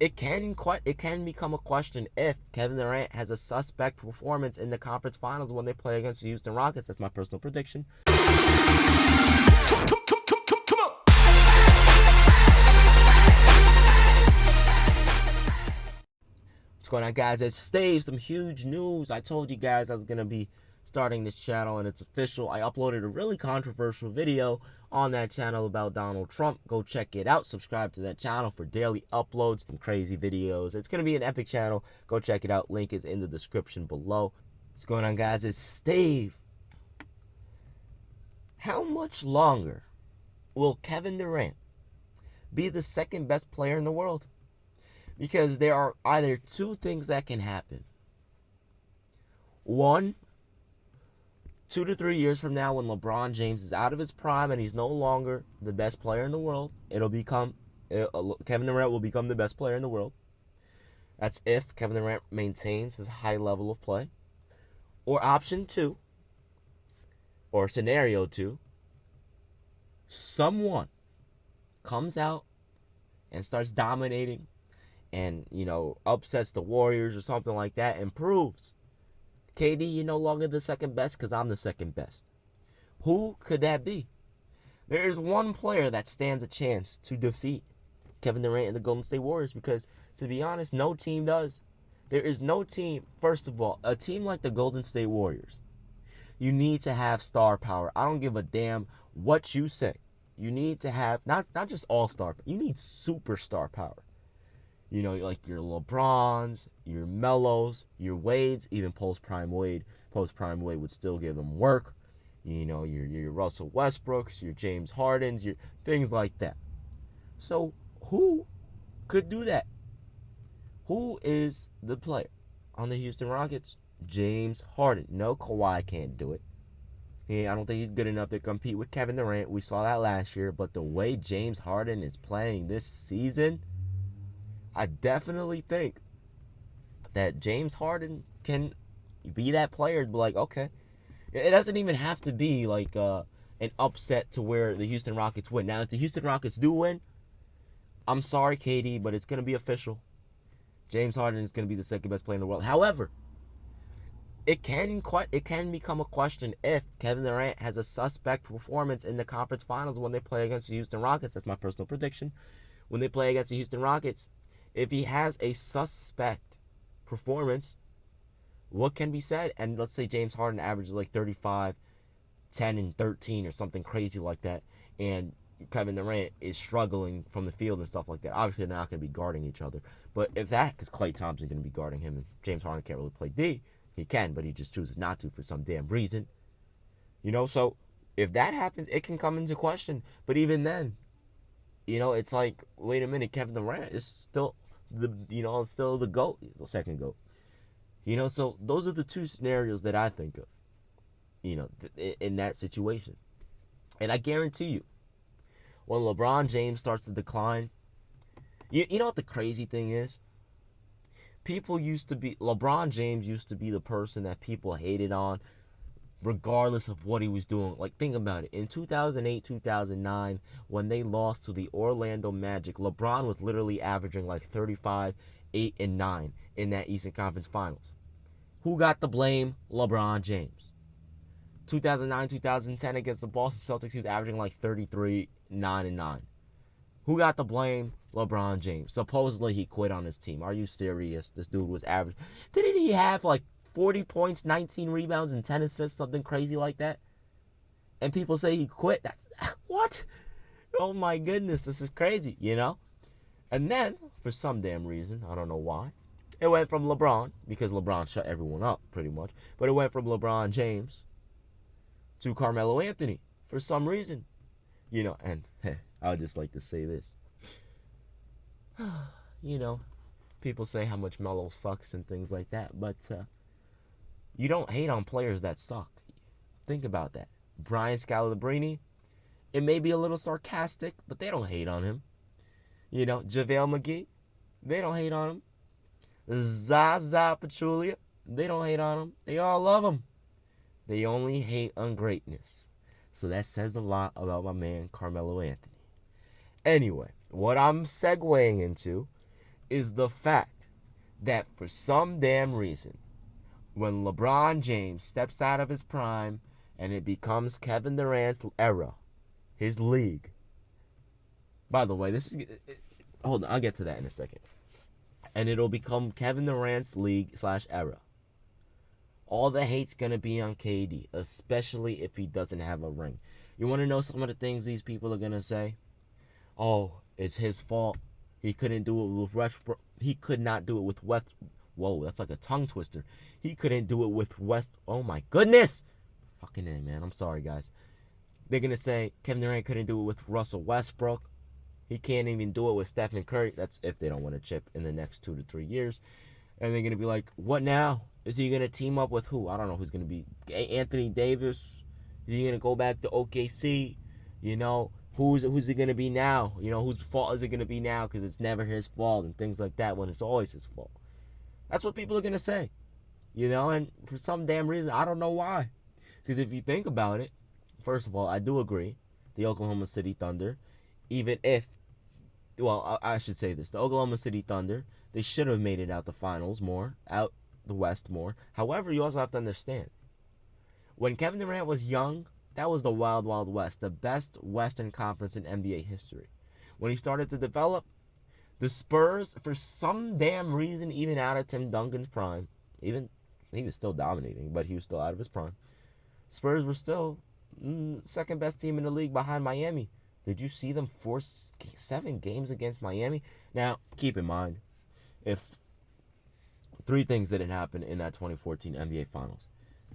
it can become a question if Kevin Durant has a suspect performance in the conference finals when they play against the Houston Rockets. That's my personal prediction. Come on. What's going on, guys? It's Stave. Some huge news. I told you guys I was going to be starting this channel, and it's official. I uploaded a really controversial video on that channel about Donald Trump. Go check it out. Subscribe to that channel for daily uploads and crazy videos. It's going to be an epic channel. Go check it out. Link is in the description below. What's going on, guys? It's Stave. How much longer will Kevin Durant be the second best player in the world? Because there are either two things that can happen. One, 2 to 3 years from now, when LeBron James is out of his prime and he's no longer the best player in the world, Kevin Durant will become the best player in the world. That's if Kevin Durant maintains his high level of play. Or option two, or scenario two, someone comes out and starts dominating and, upsets the Warriors or something like that and proves, KD, you're no longer the second best because I'm the second best. Who could that be? There is one player that stands a chance to defeat Kevin Durant and the Golden State Warriors because, to be honest, no team does. There is no team, first of all, a team like the Golden State Warriors. You need to have star power. I don't give a damn what you say. You need to have, not just all-star, you need superstar power. Like your LeBrons, your Melos, your Wades, even post-prime Wade. Post-prime Wade would still give them work. Your Russell Westbrooks, your James Hardens, your things like that. So who could do that? Who is the player on the Houston Rockets? James Harden. No, Kawhi can't do it. I don't think he's good enough to compete with Kevin Durant. We saw that last year. But the way James Harden is playing this season, I definitely think that James Harden can be that player to be like, okay. It doesn't even have to be like an upset to where the Houston Rockets win. Now, if the Houston Rockets do win, I'm sorry, KD, but it's going to be official. James Harden is going to be the second best player in the world. However, it can become a question if Kevin Durant has a suspect performance in the conference finals when they play against the Houston Rockets. That's my personal prediction. When they play against the Houston Rockets, if he has a suspect performance, what can be said? And let's say James Harden averages like 35, 10, and 13 or something crazy like that, and Kevin Durant is struggling from the field and stuff like that. Obviously, they're not going to be guarding each other. But if that, because Klay Thompson's going to be guarding him, and James Harden can't really play D, he can, but he just chooses not to for some damn reason. So if that happens, it can come into question. But even then, it's like, wait a minute, Kevin Durant is still the GOAT, the second GOAT. So those are the two scenarios that I think of, in that situation. And I guarantee you, when LeBron James starts to decline, you know what the crazy thing is? LeBron James used to be the person that people hated on, regardless of what he was doing. Like, think about it. In 2008, 2009, when they lost to the Orlando Magic, LeBron was literally averaging like 35, 8, and 9 in that Eastern Conference Finals. Who got the blame? LeBron James. 2009, 2010 against the Boston Celtics, he was averaging like 33, 9, and 9. Who got the blame? LeBron James. Supposedly he quit on his team. Are you serious? This dude was average. Didn't he have like 40 points, 19 rebounds, and 10 assists, something crazy like that? And people say he quit. What? Oh my goodness, this is crazy, And then, for some damn reason, I don't know why, it went from LeBron, because LeBron shut everyone up pretty much, but it went from LeBron James to Carmelo Anthony for some reason. And I would just like to say this. People say how much Melo sucks and things like that, but you don't hate on players that suck. Think about that. Brian Scalabrine, it may be a little sarcastic, but they don't hate on him. JaVale McGee, they don't hate on him. Zaza Pachulia, they don't hate on him. They all love him. They only hate on greatness. So that says a lot about my man Carmelo Anthony. Anyway, what I'm segueing into is the fact that for some damn reason, when LeBron James steps out of his prime and it becomes Kevin Durant's era, his league. By the way, this is... Hold on, I'll get to that in a second. And it'll become Kevin Durant's league / era. All the hate's going to be on KD, especially if he doesn't have a ring. You want to know some of the things these people are going to say? Oh, it's his fault. He couldn't do it with Westbrook. He could not do it with West. Whoa, that's like a tongue twister. He couldn't do it with West. Oh my goodness. Fucking A, man. I'm sorry, guys. They're going to say Kevin Durant couldn't do it with Russell Westbrook. He can't even do it with Stephen Curry. That's if they don't want to chip in the next 2 to 3 years. And they're going to be like, what now? Is he going to team up with who? I don't know who's going to be. Anthony Davis? Is he going to go back to OKC? You know, who's it going to be now? You know, whose fault is it going to be now? Because it's never his fault and things like that when it's always his fault. That's what people are going to say. You know, and for some damn reason, I don't know why. Because if you think about it, first of all, I do agree. The Oklahoma City Thunder, even if, well, I should say this. The Oklahoma City Thunder, they should have made it out the finals more, out the West more. However, you also have to understand, when Kevin Durant was young, that was the Wild Wild West, the best Western Conference in NBA history. When he started to develop, the Spurs, for some damn reason, even out of Tim Duncan's prime, even he was still dominating, but he was still out of his prime. Spurs were still second best team in the league behind Miami. Did you see them force 7 games against Miami? Now, keep in mind, if 3 things didn't happen in that 2014 NBA Finals.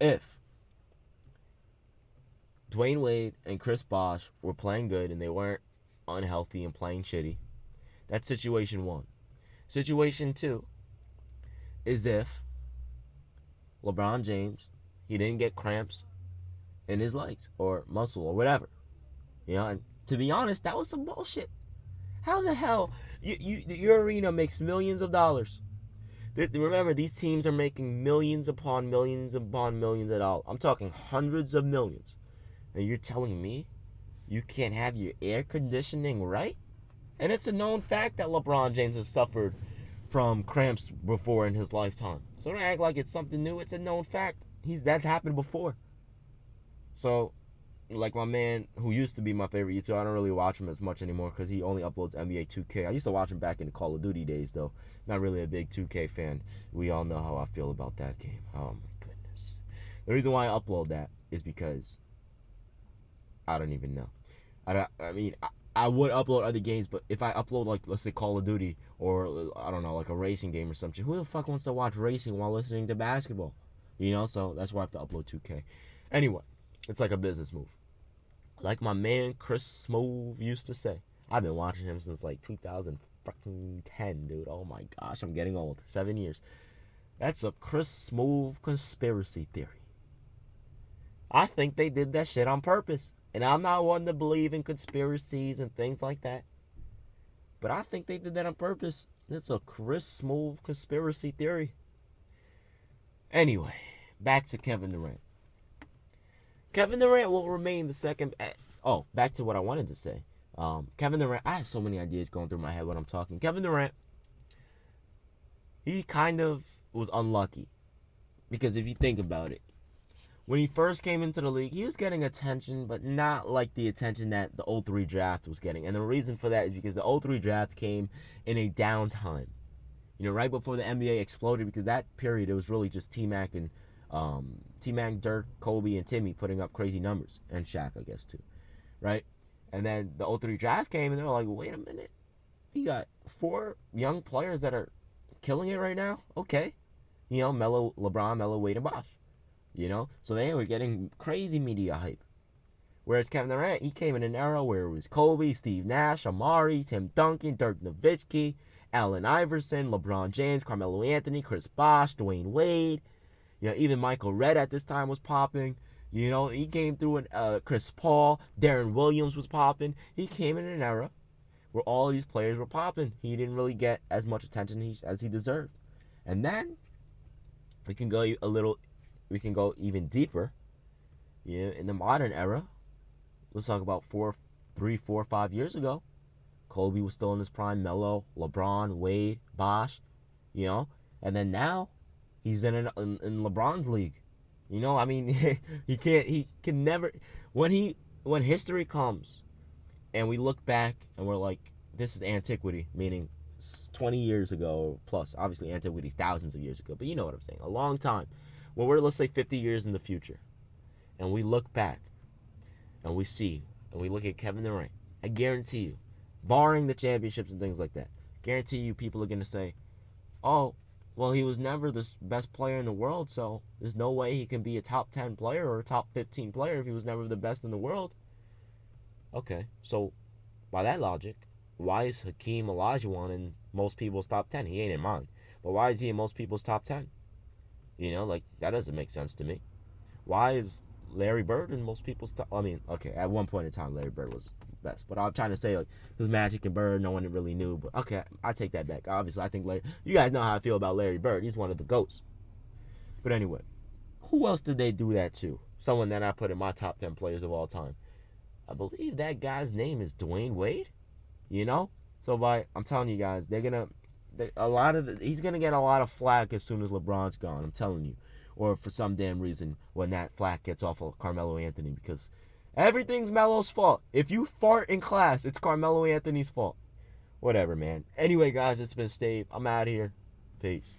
If Dwyane Wade and Chris Bosh were playing good and they weren't unhealthy and playing shitty, that's situation 1. Situation 2 is if LeBron James, he didn't get cramps in his legs or muscle or whatever. You know, and to be honest, that was some bullshit. How the hell? Your arena makes millions of dollars. Remember, these teams are making millions upon millions upon millions of dollars. I'm talking hundreds of millions. And you're telling me you can't have your air conditioning right? And it's a known fact that LeBron James has suffered from cramps before in his lifetime. So don't act like it's something new. It's a known fact. That's happened before. So, like my man who used to be my favorite YouTuber, I don't really watch him as much anymore because he only uploads NBA 2K. I used to watch him back in the Call of Duty days, though. Not really a big 2K fan. We all know how I feel about that game. Oh, my goodness. The reason why I upload that is because I don't even know. I would upload other games, but if I upload, like, let's say Call of Duty or, I don't know, like a racing game or something, who the fuck wants to watch racing while listening to basketball? You know, so that's why I have to upload 2K. Anyway, it's like a business move. Like my man Chris Smooth used to say. I've been watching him since like 2010, dude. Oh my gosh, I'm getting old. 7 years. That's a Chris Smooth conspiracy theory. I think they did that shit on purpose. And I'm not one to believe in conspiracies and things like that. But I think they did that on purpose. It's a Chris Smooth conspiracy theory. Anyway, back to Kevin Durant. Kevin Durant will remain the second... Oh, back to what I wanted to say. Kevin Durant... I have so many ideas going through my head when I'm talking. Kevin Durant, he kind of was unlucky. Because if you think about it, when he first came into the league, he was getting attention, but not like the attention that the 03 draft was getting. And the reason for that is because the 03 draft came in a downtime. You know, right before the NBA exploded, because that period, it was really just T-Mac and... T-Mac, Dirk, Kobe, and Timmy putting up crazy numbers. And Shaq, I guess, too. Right? And then the 03 draft came, and they were like, wait a minute. We got 4 young players that are killing it right now? Okay. You know, LeBron, Melo, Wade, and Bosh. You know? So they were getting crazy media hype. Whereas Kevin Durant, he came in an era where it was Kobe, Steve Nash, Amari, Tim Duncan, Dirk Nowitzki, Allen Iverson, LeBron James, Carmelo Anthony, Chris Bosh, Dwyane Wade. You know, even Michael Redd at this time was popping. You know, he came through Chris Paul, Darren Williams was popping. He came in an era where all of these players were popping. He didn't really get as much attention as he deserved. And then we can go even deeper. You know, in the modern era, let's talk about 4, 5 years ago. Kobe was still in his prime. Melo, LeBron, Wade, Bosh, you know. And then now, he's in LeBron's league. You know, I mean, he can never. When history comes, and we look back and we're like, this is antiquity, meaning 20 years ago plus. Obviously, antiquity thousands of years ago, but you know what I'm saying. A long time. When we're, let's say, 50 years in the future, and we look back and we see, and we look at Kevin Durant, I guarantee you, barring the championships and things like that, guarantee you people are going to say, oh, well, he was never the best player in the world, so there's no way he can be a top 10 player or a top 15 player if he was never the best in the world. Okay, so by that logic, why is Hakeem Olajuwon in most people's top 10? He ain't in mine. But why is he in most people's top 10? You know, like, that doesn't make sense to me. Why is Larry Bird in most people's top? I mean, okay, at one point in time, Larry Bird was best. But I'm trying to say, like, his Magic and Bird, no one really knew. But, okay, I take that back. Obviously, I think you guys know how I feel about Larry Bird. He's one of the GOATs. But anyway, who else did they do that to? Someone that I put in my top 10 players of all time. I believe that guy's name is Dwyane Wade. You know? So I'm telling you guys, he's gonna get a lot of flack as soon as LeBron's gone. I'm telling you, or for some damn reason when that flack gets off of Carmelo Anthony, because everything's Melo's fault. If you fart in class, it's Carmelo Anthony's fault. Whatever, man. Anyway, guys, it's been Stave. I'm out of here. Peace.